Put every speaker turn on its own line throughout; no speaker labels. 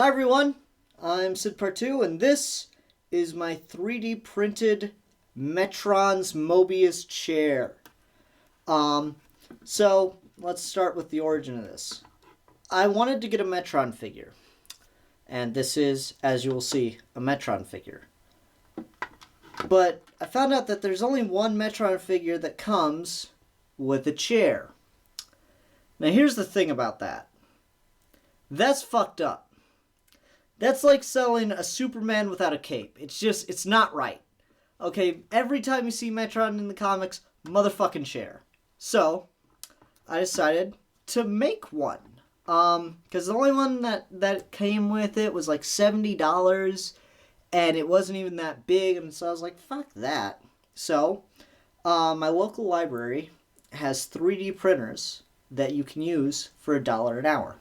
Hi everyone, I'm Sid Part 2, and this is my 3D printed Metron's Mobius chair. So let's start with the origin of this. I wanted to get a Metron figure, and this is, as you will see, a Metron figure. But I found out that there's only one Metron figure that comes with a chair. Now here's the thing about that. That's fucked up. That's like selling a Superman without a cape. It's not right. Okay, every time you see Metron in the comics, motherfucking chair. So, I decided to make one. Because the only one that came with it was like $70, and it wasn't even that big, and so I was like, fuck that. So, my local library has 3D printers that you can use for $1 an hour.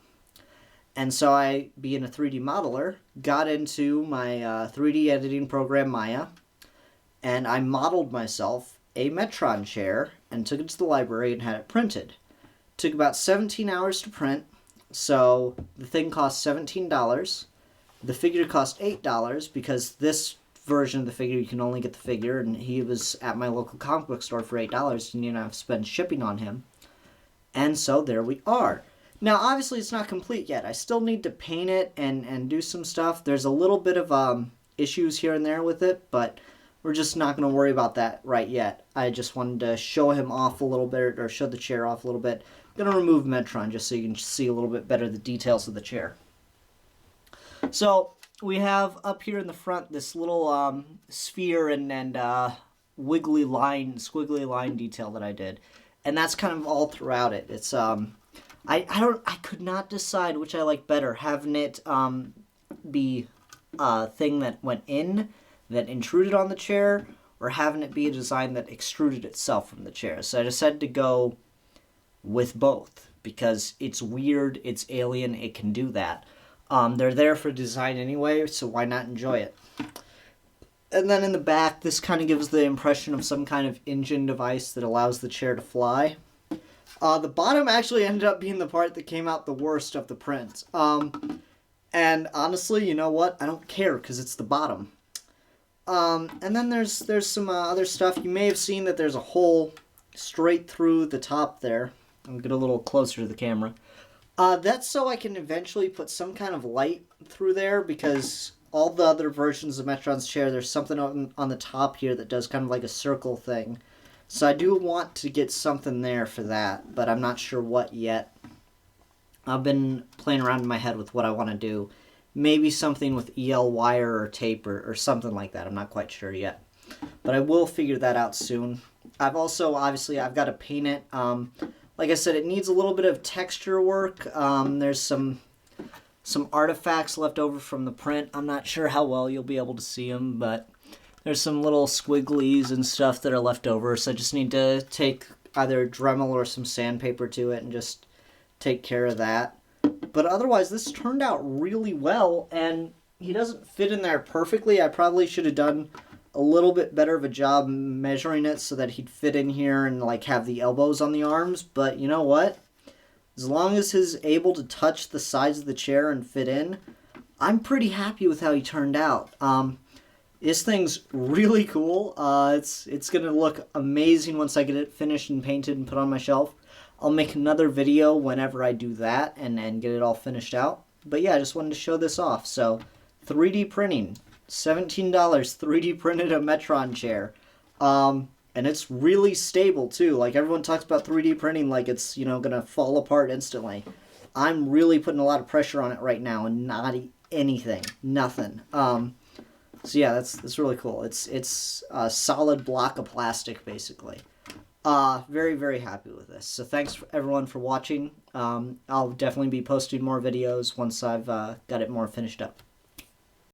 And so I, being a 3D modeler, got into my 3D editing program Maya, and I modeled myself a Metron chair and took it to the library and had it printed. It took about 17 hours to print, so the thing cost $17. The figure cost $8 because this version of the figure you can only get the figure, and he was at my local comic book store for $8 and you don't have to spend shipping on him. And so there we are. Now, obviously, it's not complete yet. I still need to paint it and do some stuff. There's a little bit of issues here and there with it, but we're just not going to worry about that right yet. I just wanted to show him off a little bit, or show the chair off a little bit. I'm going to remove Metron just so you can see a little bit better the details of the chair. So, we have up here in the front this little sphere and squiggly line detail that I did. And that's kind of all throughout it. It's I could not decide which I like better, having it be a thing that went in, that intruded on the chair, or having it be a design that extruded itself from the chair. So I decided to go with both, because it's weird, it's alien, it can do that. They're there for design anyway, so why not enjoy it? And then in the back, this kind of gives the impression of some kind of engine device that allows the chair to fly. The bottom actually ended up being the part that came out the worst of the print. And honestly, you know what? I don't care, because it's the bottom. And then there's some other stuff. You may have seen that there's a hole straight through the top there. I'll get a little closer to the camera. That's so I can eventually put some kind of light through there, because all the other versions of Metron's chair, there's something on the top here that does kind of like a circle thing. So I do want to get something there for that, but I'm not sure what yet. I've been playing around in my head with what I want to do. Maybe something with EL wire or tape or something like that. I'm not quite sure yet. But I will figure that out soon. I've also, obviously, I've got to paint it. Like I said, it needs a little bit of texture work. There's some artifacts left over from the print. I'm not sure how well you'll be able to see them, but there's some little squigglies and stuff that are left over, so I just need to take either Dremel or some sandpaper to it and just take care of that. But otherwise, this turned out really well, and he doesn't fit in there perfectly. I probably should have done a little bit better of a job measuring it so that he'd fit in here and like have the elbows on the arms, but you know what? As long as he's able to touch the sides of the chair and fit in, I'm pretty happy with how he turned out. This thing's really cool. It's going to look amazing once I get it finished and painted and put on my shelf. I'll make another video whenever I do that and get it all finished out. But yeah, I just wanted to show this off. So, 3D printing. $17, 3D printed a Metron chair. And it's really stable too. Like, everyone talks about 3D printing like it's, going to fall apart instantly. I'm really putting a lot of pressure on it right now and not anything. Nothing. So yeah, that's really cool. It's a solid block of plastic, basically. Very, very happy with this. So thanks everyone for watching. I'll definitely be posting more videos once I've got it more finished up.